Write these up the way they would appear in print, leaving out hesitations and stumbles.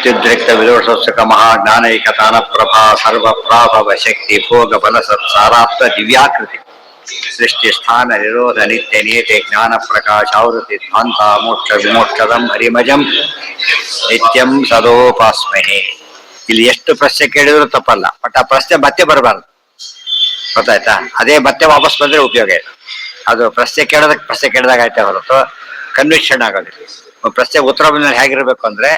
ಅತ್ಯುದ್ರಿಕ್ತ ವಿದೋಷೋತ್ಸಕ ಮಹಾಜ್ಞಾನೈಕತಾನ ಪ್ರಭಾ ಸರ್ವ ಪ್ರಾಭವ ಶಕ್ತಿ ಭೋಗ ಬಲ ಸತ್ಸಾರಾಪ್ತ ದಿವ್ಯಾಕೃತಿ ಸೃಷ್ಟಿ ಸ್ಥಾನ ನಿರೋಧ ನಿತ್ಯ ನೇತೆ ಜ್ಞಾನ ಪ್ರಕಾಶಾವೃತಿ ಧ್ವಾಂತ ಮೋಕ್ಷ ವಿಮೋಕ್ಷದಂ ಹರಿಮಜಂ ನಿತ್ಯಂ ಸದೋಪಾಸ್ಮಹೇ. ಇಲ್ಲಿ ಎಷ್ಟು ಪ್ರಶ್ನೆ ಕೇಳಿದ್ರು ತಪ್ಪಲ್ಲ, ಬಟ್ ಆ ಪ್ರಶ್ನೆ ಮತ್ತೆ ಬರಬಾರ್ದು. ಗೊತ್ತಾಯ್ತಾ? ಅದೇ ಮತ್ತೆ ವಾಪಸ್ ಬಂದ್ರೆ ಉಪಯೋಗ ಇದೆ. ಅದು ಪ್ರಶ್ನೆ ಕೇಳಿದಾಗ ಆಯ್ತಾ ಹೊರತು ಕನ್ವಿಕ್ಷನ್ ಆಗೋದಿಲ್ಲ. ಪ್ರಶ್ನೆ ಉತ್ತರ ಬಂದ್ರೆ ಹೇಗಿರ್ಬೇಕು ಅಂದ್ರೆ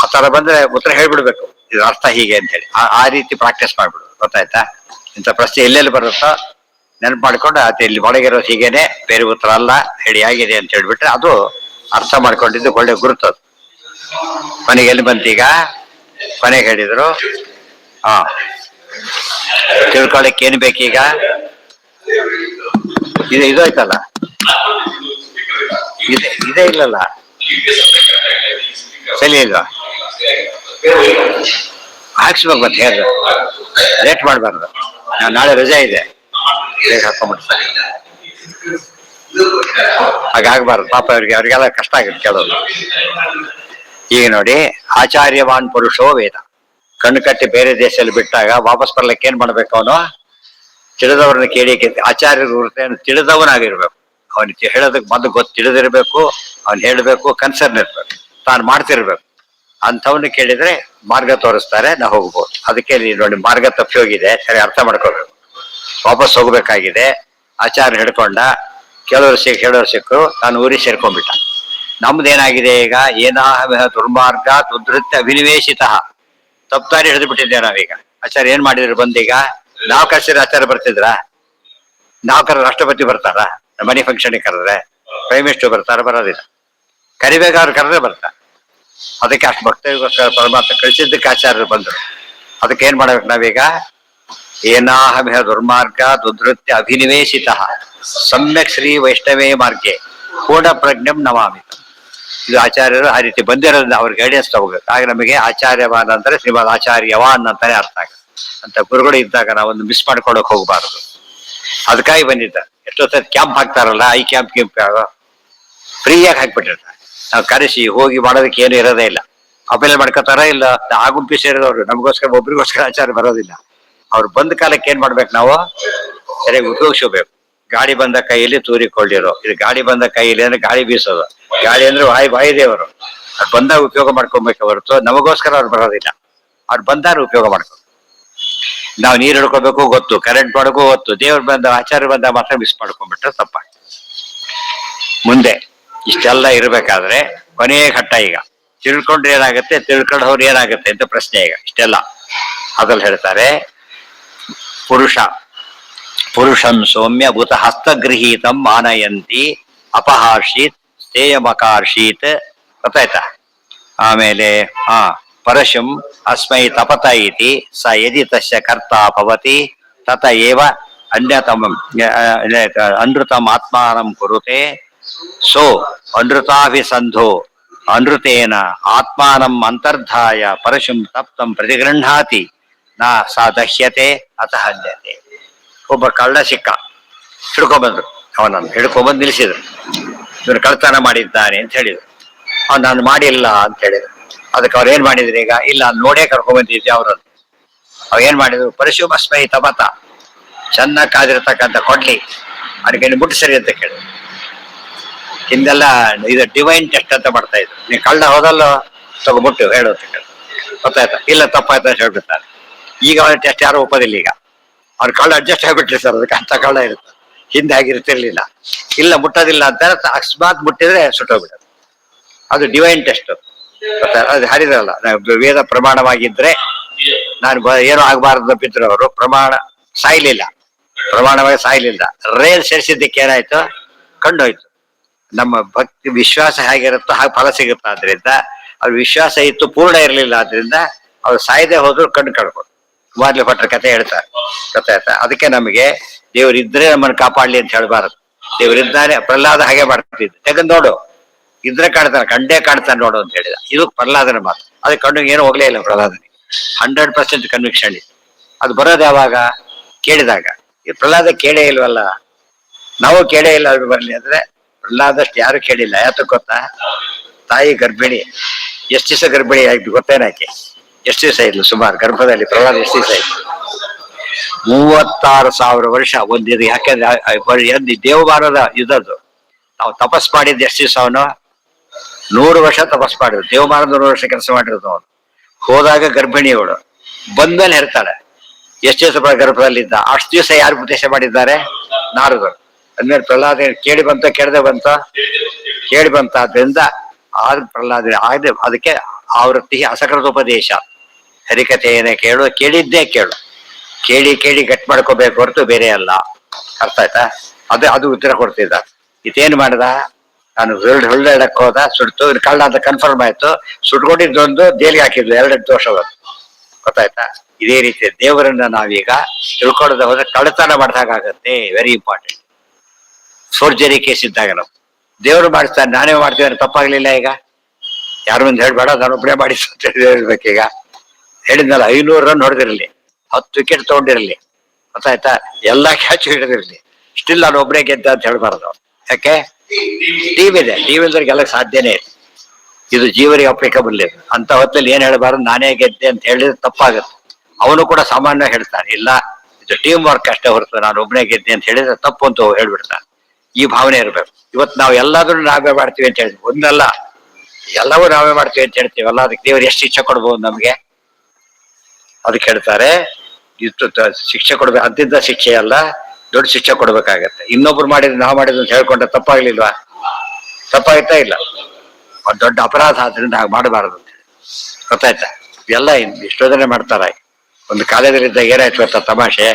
ಆ ತರ ಬಂದ್ರೆ ಉತ್ತರ ಹೇಳ್ಬಿಡ್ಬೇಕು, ಇದು ಅರ್ಥ ಹೀಗೆ ಅಂತ ಹೇಳಿ. ಆ ರೀತಿ ಪ್ರಾಕ್ಟೀಸ್ ಮಾಡ್ಬಿಡು. ಗೊತ್ತಾಯ್ತಾ? ಇಂಥ ಪ್ರಶ್ನೆ ಎಲ್ಲೆಲ್ಲಿ ಬರುತ್ತೋ ನೆನಪು ಮಾಡ್ಕೊಂಡು ಅದೇ ಇಲ್ಲಿ ಒಳಗಿರೋದು ಹೀಗೇನೆ, ಬೇರೆ ಉತ್ತರ ಅಲ್ಲ, ಹೇಳಿ ಆಗಿದೆ ಅಂತ ಹೇಳ್ಬಿಟ್ರೆ ಅದು ಅರ್ಥ ಮಾಡ್ಕೊಂಡಿದ್ದು ಒಳ್ಳೆ ಗುರುತದು. ಕೊನೆಗೆ ಎಲ್ಲಿ ಬಂತೀಗ? ಕೊನೆಗೆ ಹೇಳಿದ್ರು ತಿಳ್ಕೊಳಕ್ಕೆ ಏನ್ ಬೇಕೀಗ? ಇದು ಆಯ್ತಲ್ಲ, ಇದೇ ಇಲ್ಲಲ್ಲ, ಸರಿ ಇಲ್ವಾ? ಹಾಕ್ಸ್ಬೇಕು ಮತ್ತೆ, ಹೇಳ ಲೇಟ್ ಮಾಡ್ಬಾರ್ದು. ನಾಳೆ ರಜೆ ಇದೆ, ಬೇಗ ಹಾಕೊಂಡ್ಬಿಡ್ತಾರೆ. ಹಾಗಾಗ್ಬಾರ್ದು ಪಾಪ ಅವ್ರಿಗೆಲ್ಲ ಕಷ್ಟ ಆಗುತ್ತೆ ಕೇಳೋದು. ಈಗ ನೋಡಿ, ಆಚಾರ್ಯವಾನ್ ಪುರುಷೋ ವೇದ. ಕಣ್ಣು ಕಟ್ಟಿ ಬೇರೆ ದೇಶದಲ್ಲಿ ಬಿಟ್ಟಾಗ ವಾಪಸ್ ಬರ್ಲಿಕ್ಕೆ ಏನ್ ಮಾಡ್ಬೇಕು? ಅವನು ತಿಳಿದವ್ರನ್ನ ಕೇಳಿ ಆಚಾರ್ಯರು ತಿಳಿದವನಾಗಿರ್ಬೇಕು. ಅವನಿಗೆ ಹೇಳೋದಕ್ಕೆ ಮೊದಲು ತಿಳಿದಿರ್ಬೇಕು, ಅವ್ನು ಹೇಳ್ಬೇಕು, ಕನ್ಸರ್ನ್ ಇರ್ಬೇಕು, ತಾನು ಮಾಡ್ತಿರ್ಬೇಕು. ಅಂಥವನ್ನ ಕೇಳಿದ್ರೆ ಮಾರ್ಗ ತೋರಿಸ್ತಾರೆ, ನಾವು ಹೋಗ್ಬೋದು. ಅದಕ್ಕೆ ನೋಡಿ, ಮಾರ್ಗ ತಪ್ಪಿ ಹೋಗಿದೆ, ಸರಿ ಅರ್ಥ ಮಾಡ್ಕೋಬೇಕು. ವಾಪಸ್ ಹೋಗ್ಬೇಕಾಗಿದೆ. ಆಚಾರ್ಯ ಹಿಡ್ಕೊಂಡ, ಹೇಳೋರು ಸಿಕ್ಕರು, ತಾನು ಊರಿಗೆ ಸೇರ್ಕೊಂಡ್ಬಿಟ್ಟ. ನಮ್ದೇನಾಗಿದೆ ಈಗ? ಏನಾಹ ದುರ್ಮಾರ್ಗ ಉದ್ಧೃತ್ಯ ಅಭಿನಿವೇಶಿತ. ತಪ್ಪಾರಿ ಹಿಡಿದು ಬಿಟ್ಟಿದ್ದೇವೆ ನಾವೀಗ. ಆಚಾರ್ಯ ಏನ್ ಮಾಡಿದ್ರು? ಬಂದೀಗ ನಾವು ಕರ್ಸಿದ್ರೆ ಆಚಾರ್ಯ ಬರ್ತಿದ್ರ? ನಾವು ರಾಷ್ಟ್ರಪತಿ ಬರ್ತಾರ? ಮನಿ ಫಂಕ್ಷನ್ಗೆ ಕರೆದ್ರೆ ಪ್ರೈಮ್ ಮಿನಿಸ್ಟರ್ ಬರ್ತಾರ? ಬರೋದಿಲ್ಲ. ಕರಿಬೇಕಾದ್ರೆ ಕರೆದ್ರೆ ಬರ್ತಾರೆ. ಅದಕ್ಕೆ ಅಷ್ಟು ಭಕ್ತರಿಗೋಸ್ಕರ ಪರಮಾತ್ಮ ಕಳಿಸಿದ್ದಕ್ಕೆ ಆಚಾರ್ಯರು ಬಂದರು. ಅದಕ್ಕೆ ಏನ್ ಮಾಡ್ಬೇಕು ನಾವೀಗ? ಏನಾಹಮಿಹ ದುರ್ಮಾರ್ಗ ದುಧೃತ್ಯ ಅಭಿನಿವೇಶಿತ ಸಮ್ಯಕ್ ಶ್ರೀ ವೈಷ್ಣವೇ ಮಾರ್ಗೆ ಪೂರ್ಣ ಪ್ರಜ್ಞಂ ನಮಾಮಿ. ಇದು ಆಚಾರ್ಯರು ಆ ರೀತಿ ಬಂದಿರೋದ್ರಿಂದ ಅವ್ರ ಗೈಡೆನ್ಸ್ ತಗೋಬೇಕು. ಆಗ ನಮಗೆ ಆಚಾರ್ಯವಾನ್ ಅಂದ್ರೆ ಶ್ರೀಮದ್ ಆಚಾರ್ಯವಾನ್ ಅಂತಾನೆ ಅರ್ಥ ಆಗುತ್ತೆ. ಅಂತ ಗುರುಗಳು ಇದ್ದಾಗ ನಾವೊಂದು ಮಿಸ್ ಮಾಡ್ಕೊಳಕ್ ಹೋಗ್ಬಾರ್ದು. ಅದಕ್ಕಾಗಿ ಬಂದಿದ್ದ. ಎಷ್ಟೊತ್ತ ಕ್ಯಾಂಪ್ ಹಾಕ್ತಾರಲ್ಲ, ಈ ಕ್ಯಾಂಪ್ ಫ್ರೀಯಾಗಿ ಹಾಕ್ಬಿಟ್ಟಿರ್ತಾರೆ. ನಾವು ಕರೆಸಿ ಹೋಗಿ ಮಾಡೋದಕ್ಕೆ ಏನು ಇರೋದೇ ಇಲ್ಲ. ಅಪೇಲ್ ಮಾಡ್ಕೋತಾರ ಇಲ್ಲ, ಆ ಗುಂಪಿ ಸೇರಿದವ್ರು ನಮಗೋಸ್ಕರ ಒಬ್ರಿಗೋಸ್ಕರ ಆಚಾರ ಬರೋದಿಲ್ಲ. ಅವ್ರು ಬಂದ ಕಾಲಕ್ಕೆ ಏನ್ ಮಾಡ್ಬೇಕು? ನಾವು ಸರಿಯಾಗಿ ಉಪಯೋಗಿಸಬೇಕು. ಗಾಡಿ ಬಂದ ಕೈಯಲ್ಲಿ ತೂರಿಕೊಳ್ಳಿರೋ. ಇದು ಗಾಡಿ ಬಂದ ಕೈಯಲ್ಲಿ ಅಂದ್ರೆ ಗಾಳಿ ಬೀಸೋದು. ಗಾಳಿ ಅಂದ್ರೆ ವಾಯುದೇವರು. ಅವ್ರು ಬಂದಾಗ ಉಪಯೋಗ ಮಾಡ್ಕೊಬೇಕು ಹೊರತು ನಮಗೋಸ್ಕರ ಅವ್ರು ಬರೋದಿಲ್ಲ. ಅವ್ರು ಬಂದಾಗ ಉಪಯೋಗ ಮಾಡ್ಕೊ. ನಾವು ನೀರು ಹಿಡ್ಕೋಬೇಕು ಗೊತ್ತು, ಕರೆಂಟ್ ಮಾಡೋಕ್ಕೂ ಗೊತ್ತು. ದೇವ್ರು ಬಂದ ಆಚಾರ್ಯ ಬಂದ ಮಾತ್ರ ಮಿಸ್ ಮಾಡ್ಕೊಂಡ್ಬಿಟ್ರೆ ತಪ್ಪಾಗಿ. ಮುಂದೆ ಇಷ್ಟೆಲ್ಲ ಇರ್ಬೇಕಾದ್ರೆ ಕೊನೆಯ ಘಟ್ಟ ಈಗ. ತಿಳ್ಕೊಂಡ್ರೆ ಏನಾಗುತ್ತೆ, ತಿಳ್ಕೊಂಡವ್ರು ಏನಾಗುತ್ತೆ ಅಂತ ಪ್ರಶ್ನೆ ಈಗ. ಇಷ್ಟೆಲ್ಲ ಅದ್ರಲ್ಲಿ ಹೇಳ್ತಾರೆ, ಪುರುಷಂ ಸೌಮ್ಯ ಭೂತ ಹಸ್ತಗೃಹೀತಂ ಮಾನಯಂತಿ ಅಪಹಾರ್ಷೀತ್ ಸ್ಥೇಯಮಕಾರ್ಷೀತ್. ಗೊತ್ತಾಯ್ತಾ? ಆಮೇಲೆ ಪರಶುಂ ಅಸ್ಮೈ ತಪತ ಇತಿ ಸ ಯದಿ ತಸ್ಯ ಕರ್ತ ಭವತಿ ತತ ಏವ ಅನ್ಯತಮಂ ಅನೃತಂ ಆತ್ಮಾನಂ ಕುರುತೆ ಸೋ ಅನೃತಾಭಿಸಂಧೋ ಅನೃತೇನ ಆತ್ಮಾನಂ ಅಂತರ್ಧಾಯ ಪರಶುಂ ತಪ್ತಂ ಪ್ರತಿಗೃಹಾತಿ ನ ಸಾ ದಹ್ಯತೆ ಅತ ಹನ್ಯತೆ. ಒಬ್ಬ ಕಳ್ಳ ಸಿಕ್ಕ, ಹಿಡ್ಕೊಂಡ್ಬಂದ್ರು. ಅವನನ್ನು ಹಿಡ್ಕೊಂಡ್ಬಂದು ನಿಲ್ಲಿಸಿದ್ರು. ಇವನು ಕಳ್ತನ ಮಾಡಿದ್ದಾನೆ ಅಂತ ಹೇಳಿದ್ರು. ಅವ್ನು ನಾನು ಮಾಡಿಲ್ಲ ಅಂತ ಹೇಳಿದ್ರು. ಅದಕ್ಕೆ ಅವ್ರು ಏನ್ ಮಾಡಿದ್ರು ಈಗ? ಇಲ್ಲ, ನೋಡೇ ಕರ್ಕೊಂಡ್ಬಂದಿದ್ದೆ ಅವ್ರನ್ನು. ಅವ್ ಏನ್ ಮಾಡಿದ್ರು? ಪರಶುಂ ಅಸ್ಮೈ ತಪತ, ಚೆನ್ನಾಗಿ ಕಾದಿರ್ತಕ್ಕಂಥ ಕೊಡ್ಲಿ ಅದಕ್ಕೆ ಮುಟ್ಟು ಸರಿ ಅಂತ ಕೇಳಿದ್ರು. ಹಿಂದೆಲ್ಲ ಇದು ಡಿವೈನ್ ಟೆಸ್ಟ್ ಅಂತ ಮಾಡ್ತಾ ಇದ್ರು. ನೀವು ಕಳ್ಳ ಹೋದಲ್ಲೋ ತಗೊಬಿಟ್ಟು ಹೇಳು ಅಂತ ಕೇಳಿದ್ರು. ಗೊತ್ತಾಯ್ತಾ? ಇಲ್ಲ, ತಪ್ಪಾಯ್ತು ಅಂತ ಹೇಳ್ಬಿಡ್ತಾರೆ. ಈಗ ಅವ್ರ ಟೆಸ್ಟ್ ಯಾರು ಒಪ್ಪೋದಿಲ್ಲ. ಈಗ ಅವ್ರ ಕಳ್ಳ ಅಡ್ಜಸ್ಟ್ ಆಗ್ಬಿಟ್ರಿ ಸರ್, ಅದಕ್ಕೆ ಅಂತ ಕಳ್ಳ ಇರುತ್ತೆ. ಹಿಂದೆ ಆಗಿರ್ತಿರ್ಲಿಲ್ಲ. ಇಲ್ಲ, ಮುಟ್ಟೋದಿಲ್ಲ ಅಂತ ಅಕಸ್ಮಾತ್ ಮುಟ್ಟಿದ್ರೆ ಸುಟ್ಟೋಗ್ಬಿಡೋದು. ಅದು ಡಿವೈನ್ ಟೆಸ್ಟ್. ಅದು ಹರಿದ್ರಲ್ಲ, ವೇದ ಪ್ರಮಾಣವಾಗಿದ್ರೆ ನಾನು ಏನೋ ಆಗ್ಬಾರ್ದು ಬಿದ್ರು. ಅವರು ಪ್ರಮಾಣ ಸಾಯ್ಲಿಲ್ಲ, ಪ್ರಮಾಣವಾಗಿ ಸಾಯ್ಲಿಲ್ಲ. ರೇಲ್ ಸೇರಿಸಿದ್ದಕ್ಕೆ ಏನಾಯ್ತು? ಕಂಡೋಯ್ತು. ನಮ್ಮ ಭಕ್ತಿ ವಿಶ್ವಾಸ ಹೇಗಿರುತ್ತೋ ಹಾಗೆ ಫಲ ಸಿಗುತ್ತೆ. ಆದ್ರಿಂದ ಅವ್ರ ವಿಶ್ವಾಸ ಇತ್ತು, ಪೂರ್ಣ ಇರಲಿಲ್ಲ. ಆದ್ರಿಂದ ಅವ್ರು ಸಾಯದೆ ಹೋದ್ರು ಕಣ್ಣು ಕಳ್ಕೊಂಡು ಕುಮಾರ್ಲಿ ಭಟ್ರ ಕತೆ ಹೇಳ್ತಾರೆ. ಗೊತ್ತಾಯ್ತಾ? ಅದಕ್ಕೆ ನಮಗೆ ದೇವರಿದ್ರೆ ನಮ್ಮನ್ನು ಕಾಪಾಡ್ಲಿ ಅಂತ ಹೇಳ್ಬಾರದು. ದೇವರಿದ್ದಾನೆ. ಪ್ರಹ್ಲಾದ ಹಾಗೆ ಮಾಡ್ತಿದ್ದ. ತೆಗೆದು ನೋಡು, ಇದ್ರೆ ಕಾಣ್ತಾನೆ, ಕಂಡೇ ಕಾಣ್ತಾನೆ ನೋಡು ಅಂತ ಹೇಳಿದ. ಇದು ಪ್ರಹ್ಲಾದನ ಮಾತು. ಅದಕ್ಕೆ ಕಣ್ಣಿಗೆ ಏನೂ ಹೋಗ್ಲೇ ಇಲ್ಲ ಪ್ರಹ್ಲಾದನಿಗೆ. 100% ಕನ್ವಿಕ್ಷನ್. ಅದು ಬರೋದು ಯಾವಾಗ? ಕೇಳಿದಾಗ. ಈ ಪ್ರಹ್ಲಾದ ಕೇಳೇ ಇಲ್ವಲ್ಲ, ನಾವು ಕೇಳೇ ಇಲ್ಲ. ಅದು ಬರ್ಲಿ ಅಂದ್ರೆ ಪ್ರಹ್ಲಾದಷ್ಟು ಯಾರು ಕೇಳಿಲ್ಲ. ಯಾತಕ್ಕೆ ಗೊತ್ತಾ? ತಾಯಿ ಗರ್ಭಿಣಿ, ಎಷ್ಟು ದಿವಸ ಗರ್ಭಿಣಿ ಆಯ್ತು ಗೊತ್ತೇನಾಕೆ? ಎಷ್ಟು ದಿವಸ ಇದ್ಲು ಸುಮಾರು ಗರ್ಭದಲ್ಲಿ ಪ್ರಹ್ಲಾದ ಎಷ್ಟು ದಿವಸ ಇದ್ಲು? 36,000 ವರ್ಷ ಒಂದಿದು. ಯಾಕೆಂದ್ರೆ ದೇವಮಾನದ ಇದ್ದದ್ದು. ನಾವು ತಪಸ್ ಮಾಡಿದ್ದು ಎಷ್ಟು ದಿವಸ? ಅವನು 100 ವರ್ಷ ತಪಸ್ ಮಾಡಿದ್ರು. ದೇವಮಾನದ 100 ವರ್ಷ ಕೆಲಸ ಮಾಡಿರೋದು ಅವನು. ಹೋದಾಗ ಗರ್ಭಿಣಿಯವಳು, ಬಂದ್ಮೇಲೆ ಹೇಳ್ತಾಳೆ ಎಷ್ಟು ದಿವಸ ಗರ್ಭದಲ್ಲಿದ್ದ. ಅಷ್ಟು ದಿವಸ ಯಾರು ಉಪದೇಶ ಮಾಡಿದ್ದಾರೆ? ನಾರದರು. ಅಂದ್ಮೇಲೆ ಪ್ರಹ್ಲಾದ ಕೇಳಿ ಬಂತ, ಕೇಳದೆ ಬಂತ, ಕೇಳಿ ಬಂತ. ಆದ್ರಿಂದ ಪ್ರಹ್ಲಾದ ಅದಕ್ಕೆ ಆವೃತ್ತಿ ಅಸಕೃತೋಪದೇಶ. ಹರಿಕಥೆಯನ್ನೇ ಕೇಳು, ಕೇಳಿದ್ದೇ ಕೇಳು. ಕೇಳಿ ಕೇಳಿ ಗಟ್ ಮಾಡ್ಕೋಬೇಕು ಹೊರತು ಬೇರೆ ಅಲ್ಲ. ಅರ್ಥ ಆಯ್ತಾ? ಅದು ಉತ್ತರ ಕೊಡ್ತಿದ್ದ. ಇದೇನ್ ಮಾಡ್ದ? ನಾನು ಹೊಳ್ಳೆಡಕ್ ಹೋದ, ಸುಡ್ತು. ಕಳ್ಳ ಅಂತ ಕನ್ಫರ್ಮ್ ಆಯ್ತು. ಸುಟ್ಕೊಂಡಿದ್ದೊಂದು ದೇಲಿಗೆ ಹಾಕಿದ್ಲು, 2 ದೋಷ ಬಂತು. ಗೊತ್ತಾಯ್ತಾ? ಇದೇ ರೀತಿ ದೇವರನ್ನ ನಾವೀಗ ತಿಳ್ಕೊಳ್ಳದೆ ಹೋದ್ರೆ ಕಳ್ಳತನ ಮಾಡಿದಾಗತ್ತೆ. Very important. ಫೋರ್ಜರಿ ಕೇಸ್ ಇದ್ದಾಗ ನಾವು ದೇವರು ಮಾಡಿಸ್ತಾನೆ, ನಾನೇ ಮಾಡ್ತೀವಿ ತಪ್ಪಾಗ್ಲಿಲ್ಲ. ಈಗ ಯಾರು ಮುಂದೆ ಹೇಳ್ಬೇಡ, ನಾನೊಬ್ಬನೇ ಮಾಡಿಸ್ ಅಂತ ಹೇಳ್ಬೇಕೀಗ. ಹೇಳಿದ್ನಲ್ಲ, 500 ರನ್ ಹೊಡೆದಿರಲಿ, 10 ವಿಕೆಟ್ ತಗೊಂಡಿರಲಿ, ಗೊತ್ತಾಯ್ತಾ, ಎಲ್ಲಾ ಕ್ಯಾಚ್ ಹಿಡಿದಿರಲಿ, ಸ್ಟಿಲ್ ನಾನು ಒಬ್ಬನೇ ಗೆದ್ದ ಅಂತ ಹೇಳ್ಬಾರ್ದು. ಯಾಕೆ? ಟೀಮ್ ಇದೆ. ಟೀಮ್ ಇಲ್ದ್ರೆ ಗೆಲ್ಲಕ್ ಸಾಧ್ಯನೇ ಇಲ್ಲ. ಇದು ಜೀವರಿಗೆ ಅಪ್ಲಿಕಬಲ್ ಇದೆ. ಅಂತ ಹೊತ್ತಲ್ಲಿ ಏನ್ ಹೇಳ್ಬಾರ್ದು, ನಾನೇ ಗೆದ್ದೆ ಅಂತ ಹೇಳಿದ್ರೆ ತಪ್ಪಾಗುತ್ತೆ. ಅವನು ಕೂಡ ಸಾಮಾನ್ಯ ಹೇಳ್ತಾನೆ, ಇಲ್ಲ ಇದು ಟೀಮ್ ವರ್ಕ್ ಅಷ್ಟೇ ಹೊರತು ನಾನು ಒಬ್ಬನೇ ಗೆದ್ದೆ ಅಂತ ಹೇಳಿದ್ರೆ ತಪ್ಪು ಅಂತ ಹೇಳ್ಬಿಡ್ತಾನೆ. ಈ ಭಾವನೆ ಇರ್ಬೇಕು. ಇವತ್ತು ನಾವು ಎಲ್ಲಾದ್ರೂ ನಾವೇ ಮಾಡ್ತೀವಿ ಅಂತ ಹೇಳ್ತೀವಿ. ಒಂದಲ್ಲ, ಎಲ್ಲವೂ ನಾವೇ ಮಾಡ್ತೀವಿ ಅಂತ ಹೇಳ್ತೀವಲ್ಲ, ಅದಕ್ಕೆ ದೇವರು ಎಷ್ಟು ಶಿಕ್ಷೆ ಕೊಡ್ಬೋದು ನಮ್ಗೆ? ಅದಕ್ಕೆ ಹೇಳ್ತಾರೆ, ಇಷ್ಟು ಶಿಕ್ಷೆ ಕೊಡ್ಬೇಕು. ಅಂತಿದ್ದ ಶಿಕ್ಷೆ ಅಲ್ಲ, ದೊಡ್ಡ ಶಿಕ್ಷೆ ಕೊಡ್ಬೇಕಾಗತ್ತೆ. ಇನ್ನೊಬ್ರು ಮಾಡಿದ್ರು ನಾವು ಮಾಡಿದ್ರು ಅಂತ ಹೇಳ್ಕೊಂಡ್ರೆ ತಪ್ಪಾಗ್ಲಿಲ್ವಾ? ತಪ್ಪಾಯ್ತಾ ಇಲ್ಲ? ದೊಡ್ಡ ಅಪರಾಧ. ಆದ್ರಿಂದ ಹಾಗೆ ಮಾಡಬಾರದು ಅಂತ ಹೇಳಿ. ಗೊತ್ತಾಯ್ತಾ? ಎಲ್ಲ ಎಷ್ಟೋದನೆ ಮಾಡ್ತಾರ. ಒಂದು ಕಾಲೇಜಲ್ಲಿದ್ದಾಗ ಏನಾಯ್ತು ಗೊತ್ತಾ ತಮಾಷೆ?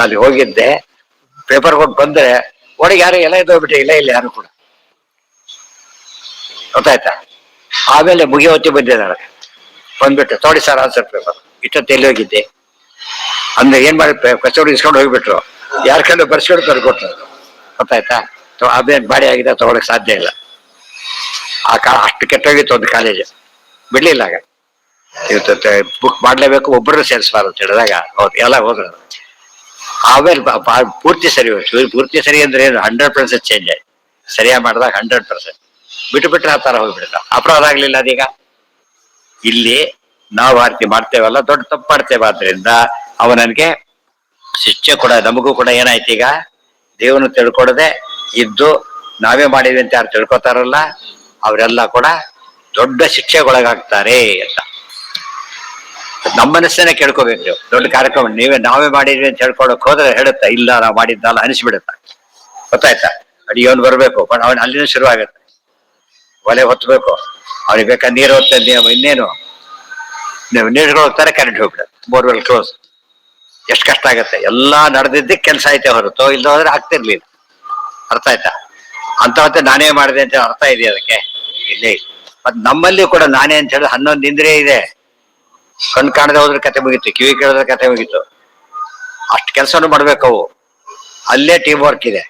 ಅಲ್ಲಿ ಹೋಗಿದ್ದೆ, ಪೇಪರ್ ಕೊಟ್ಟು ಬಂದ್ರೆ ಒಳಗೆ ಯಾರು ಎಲ್ಲ ಇದ್ದೋಗ್ಬಿಟ್ಟೆ. ಇಲ್ಲ ಯಾರು ಕೂಡ. ಗೊತ್ತಾಯ್ತಾ? ಆಮೇಲೆ ಮುಗಿ ಹೊತ್ತಿ ಬಂದಿದ್ದಾರೆ. ಬಂದ್ಬಿಟ್ಟು ತೋಡಿ ಸರ್ ಆನ್ಸರ್ ಪೇಪರ್. ಇಷ್ಟೊತ್ತು ಎಲ್ಲಿ ಹೋಗಿದ್ದೆ ಅಂದ್ರೆ ಏನ್ ಮಾಡಿ ಕಚೋಡಿ ಇಸ್ಕೊಂಡು ಹೋಗ್ಬಿಟ್ರು. ಯಾರ ಕಡೆ ಬರ್ಸ್ಕೊಂಡು ತಂದ್ಕೊಟ್ರು. ಗೊತ್ತಾಯ್ತಾ? ಅದೇನ್ ಬಾಡಿ ಆಗಿದೆ, ತಗೊಳಕ್ ಸಾಧ್ಯ ಇಲ್ಲ. ಅಷ್ಟು ಕೆಟ್ಟೋಗಿತ್ತು ಒಂದು ಕಾಲೇಜ್. ಬಿಡ್ಲಿಲ್ಲ ಆಗ. ಬುಕ್ ಮಾಡ್ಲೇಬೇಕು, ಒಬ್ಬರು ಸೇರಿಸಬಾರ್ದು ಅಂತ ಹೇಳಿದಾಗ ಹೌದು ಎಲ್ಲ ಹೋದ್ರು. ಆಮೇಲೆ ಪೂರ್ತಿ ಸರಿ ಹೋಯ್ತು. ಪೂರ್ತಿ ಸರಿ ಅಂದ್ರೆ ಏನು? 100% ಚೇಂಜ್ ಆಯ್ತು. ಸರಿಯಾಗಿ ಮಾಡಿದಾಗ 100%. ಬಿಟ್ರೆ ಆ ತರ ಹೋಗ್ಬಿಡ್ತ. ಅಪರಾಧ ಆಗ್ಲಿಲ್ಲ ಅದೀಗ. ಇಲ್ಲಿ ನಾವು ಆ ರೀತಿ ಮಾಡ್ತೇವಲ್ಲ, ದೊಡ್ಡ ತಪ್ಪು ಮಾಡ್ತೇವೆ. ಆದ್ರಿಂದ ಅವ ನನಗೆ ಶಿಕ್ಷೆ ಕೂಡ, ನಮಗೂ ಕೂಡ ಏನಾಯ್ತು ಈಗ? ದೇವನು ತಿಳ್ಕೊಡದೆ ಇದ್ದು ನಾವೇ ಮಾಡಿದ್ವಿ ಅಂತ ಯಾರು ತಿಳ್ಕೊತಾರಲ್ಲ, ಅವರೆಲ್ಲ ಕೂಡ ದೊಡ್ಡ ಶಿಕ್ಷೆಗೊಳಗಾಗ್ತಾರೆ ಅಂತ. ನಮ್ಮ ಮನಸ್ಸನ್ನೇ ಕೇಳ್ಕೋಬೇಕು ನೀವು. ದೊಡ್ಡ ಕಾರ್ಯಕ್ರಮ ನಾವೇ ಮಾಡಿದ್ವಿ ಅಂತ ಹೇಳ್ಕೊಳಕ್ ಹೋದ್ರೆ ಹೇಳುತ್ತಾ, ಇಲ್ಲ ನಾವು ಮಾಡಿದ್ದಲ್ಲ ಅನಿಸ್ಬಿಡುತ್ತ. ಗೊತ್ತಾಯ್ತಾ? ಅಡಿಯವನು ಬರ್ಬೇಕು, ಬಟ್ ಅವನ್ ಅಲ್ಲಿನೂ ಶುರು ಆಗತ್ತೆ. ಒಲೆ ಹೊತ್ತಬೇಕು, ಅವ್ನಿಗೆ ಬೇಕಾ ನೀರು ಹೊತ್ತ, ಇನ್ನೇನು ನೀರು ಹೋಗ್ತಾರೆ, ಕರೆಂಟ್ ಹೋಗ್ಬಿಡುತ್ತೆ, ಬೋರ್ವೆಲ್ ಕ್ಲೋಸ್. ಎಷ್ಟು ಕಷ್ಟ ಆಗತ್ತೆ. ಎಲ್ಲಾ ನಡೆದಿದ್ದಕ್ಕೆ ಕೆಲಸ ಐತೆ ಹೊರತು ಇಲ್ಲ ಹೋದ್ರೆ ಆಗ್ತಿರ್ಲಿಲ್ಲ. ಅರ್ಥ ಆಯ್ತಾ? ಅಂತ ಹೊತ್ತೆ ನಾನೇ ಮಾಡಿದೆ ಅಂತ ಅರ್ಥ ಇದೆಯಾ ಅದಕ್ಕೆ? ಇಲ್ಲೇ. ಮತ್ ನಮ್ಮಲ್ಲಿ ಕೂಡ ನಾನೇ ಅಂತ ಹೇಳಿ 11 ಇಂದ್ರಿಯ ಇದೆ. ಕಣ್ ಕಾಣದೆ ಹೋದ್ರೆ ಕತೆ ಮುಗೀತು, ಕಿವಿ ಕೇಳಿದ್ರೆ ಕತೆ ಮುಗೀತು. ಅಷ್ಟು ಕೆಲಸನೂ ಮಾಡ್ಬೇಕವು. ಅಲ್ಲೇ ಟೀಮ್ ವರ್ಕ್ ಇದೆ.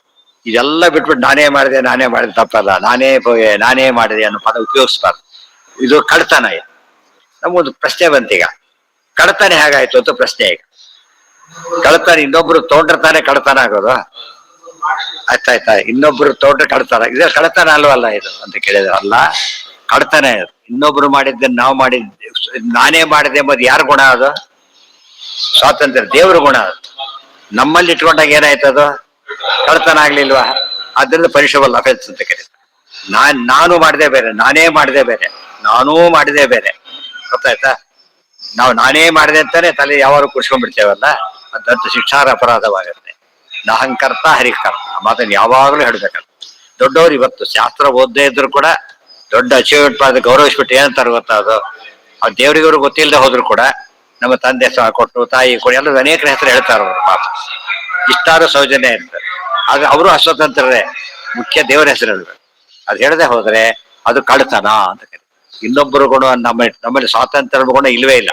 ಇದೆಲ್ಲ ಬಿಟ್ಬಿಟ್ಟು ನಾನೇ ಮಾಡಿದೆ ತಪ್ಪಲ್ಲ, ನಾನೇ ಮಾಡಿದೆ ಅನ್ನೋ ಪದ ಉಪಯೋಗಿಸ್ಬಾರ್ದು. ಇದು ಕಳ್ತನ. ನಮಗೊಂದು ಪ್ರಶ್ನೆ ಬಂತೀಗ, ಕಳ್ತನ ಹೇಗಾಯ್ತು ಅಂತ ಪ್ರಶ್ನೆ. ಈಗ ಕಳ್ತನ ಇನ್ನೊಬ್ರು ತೋಟರ್ತಾನೆ ಕಳ್ತನ ಆಗೋದು. ಆಯ್ತಾಯ್ತಾ? ಇನ್ನೊಬ್ರು ತೋಟ ಕಳ್ತನ, ಇದು ಕಳ್ತನ ಅಲ್ವಲ್ಲ ಇದು ಅಂತ ಕೇಳಿದ್ರೆ ಅಲ್ಲ, ಕಳ್ತನ ಇದು. ಇನ್ನೊಬ್ರು ಮಾಡಿದ್ದನ್ನು ನಾವು ನಾನೇ ಮಾಡಿದೆ ಎಂಬುದು ಯಾರ ಗುಣ? ಅದು ಸ್ವಾತಂತ್ರ್ಯ, ದೇವ್ರ ಗುಣ. ಅದು ನಮ್ಮಲ್ಲಿ ಇಟ್ಕೊಂಡಾಗ ಏನಾಯ್ತದು? ಕಳ್ತನ ಆಗ್ಲಿಲ್ವಾ? ಅದರಿಂದ ಪನಿಷಬಲ್ ಅಫೆನ್ಸ್ ಅಂತ ಕರೀತಾರೆ. ನಾನು ಮಾಡಿದೆ ಬೇರೆ, ನಾನೇ ಮಾಡಿದೆ ಬೇರೆ, ನಾನೂ ಮಾಡಿದೆ ಬೇರೆ. ಗೊತ್ತಾಯ್ತಾ? ನಾನೇ ಮಾಡಿದೆ ಅಂತಾನೆ ತಲೆ ಯಾವಾಗ ಕುಡ್ಸ್ಕೊಂಡ್ಬಿಡ್ತೇವಲ್ಲ, ಅದಂತ ಶಿಕ್ಷಾರ ಅಪರಾಧವಾಗುತ್ತೆ. ನಹಂಕರ್ತ ಹರಿಕರ್ತ ಮಾತನ್ನು ಯಾವಾಗಲೂ ಹೇಳ್ಬೇಕಲ್ಲ. ದೊಡ್ಡವರು ಇವತ್ತು ಶಾಸ್ತ್ರ ಓದದೇ ಇದ್ರು ಕೂಡ ದೊಡ್ಡ ಅಚೀವ್ಮೆಂಟ್ ಮಾಡಿದ ಗೌರವಿಸ್ಬಿಟ್ಟು ಏನಂತಾರೆ ಗೊತ್ತಾ? ಅದು ಅವ್ರು ದೇವರಿಗವರು ಗೊತ್ತಿಲ್ಲದೆ ಹೋದ್ರು ಕೂಡ ನಮ್ಮ ತಂದೆ ಕೊಟ್ಟು, ತಾಯಿ ಕೊಟ್ಟು, ಎಲ್ಲ ಅನೇಕರ ಹೆಸರು ಹೇಳ್ತಾರ ಅವರು. ಪಾಪ ಇಷ್ಟಾರು ಸೌಜನ್ಯ ಇರ್ತಾರೆ. ಆಗ ಅವರು ಅಸ್ವತಂತ್ರರೇ. ಮುಖ್ಯ ದೇವರ ಹೆಸರು ಹೇಳ್ಬೇಕು. ಅದು ಹೇಳದೆ ಹೋದ್ರೆ ಅದು ಕಳ್ತನ ಅಂತ ಕರೀತಾರೆ. ಇನ್ನೊಬ್ಬರು ಗುಣ ನಮ್ಮಲ್ಲಿ ಸ್ವಾತಂತ್ರ್ಯ ಗುಣ ಇಲ್ವೇ ಇಲ್ಲ.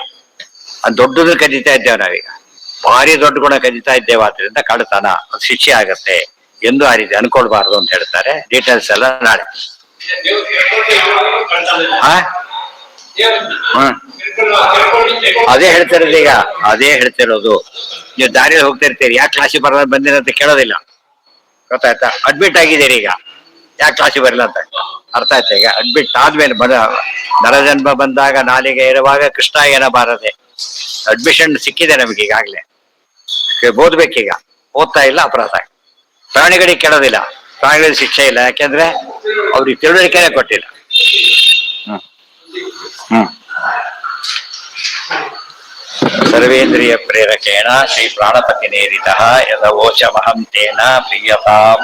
ಅದು ದೊಡ್ಡದು ಕದೀತಾ ಇದ್ದೇವೆ ನಾವೀಗ, ಭಾರಿ ದೊಡ್ಡ ಗುಣ ಕದೀತಾ ಇದ್ದೇವೆ. ಆದ್ರಿಂದ ಕಳ್ತನ, ಅದು ಶಿಕ್ಷೆ ಆಗತ್ತೆ ಎಂದು ಆ ರೀತಿ ಅನ್ಕೊಳ್ಬಾರ್ದು ಅಂತ ಹೇಳ್ತಾರೆ. ಡೀಟೇಲ್ಸ್ ಎಲ್ಲ ನಾಳೆ. ಅದೇ ಹೇಳ್ತಿರೋದು ಈಗ, ಅದೇ ಹೇಳ್ತಿರೋದು. ನೀವು ದಾರಿಯಲ್ಲಿ ಹೋಗ್ತಾ ಇರ್ತೀರಿ, ಯಾಕೆ ಕ್ಲಾಸಿಗೆ ಬಂದಿರ ಅಂತ ಕೇಳೋದಿಲ್ಲ. ಗೊತ್ತಾಯ್ತಾ? ಅಡ್ಮಿಟ್ ಆಗಿದ್ದೀರಿ ಈಗ, ಯಾಕೆ ಕ್ಲಾಸಿಗೆ ಬರಲಿಲ್ಲ ಅಂತ ಅರ್ಥ ಆಯ್ತಾ ಈಗ ಅಡ್ಮಿಟ್ ಆದ್ಮೇಲೆ ನರಜನ್ಮ ಬಂದಾಗ ನಾಲಿಗೆ ಇರುವಾಗ ಕೃಷ್ಣ ಏನಬಾರದೆ ಅಡ್ಮಿಷನ್ ಸಿಕ್ಕಿದೆ ನಮಗೆ ಈಗಾಗ್ಲೇ ಓದ್ಬೇಕೀಗ ಓದ್ತಾ ಇಲ್ಲ ಅಪರಾಧ. ಪ್ರಾಣಿಗಳಿಗೆ ಕೆಡೋದಿಲ್ಲ, ಪ್ರಾಣಿಗಳಿಗೆ ಶಿಕ್ಷೆ ಇಲ್ಲ, ಯಾಕೆಂದ್ರೆ ಅವ್ರಿಗೆ ತಿಳುವಳಿಕೆನೆ ಕೊಟ್ಟಿಲ್ಲ. ಸರ್ವೇಂದ್ರಿಯ ಪ್ರೇರಕೇಣ ಶ್ರೀ ಪ್ರಾಣಪತಿ ನೇರಿತ ಯದವೋಚಮಹಂ ತೇನ ಪ್ರಿಯತಾಂ.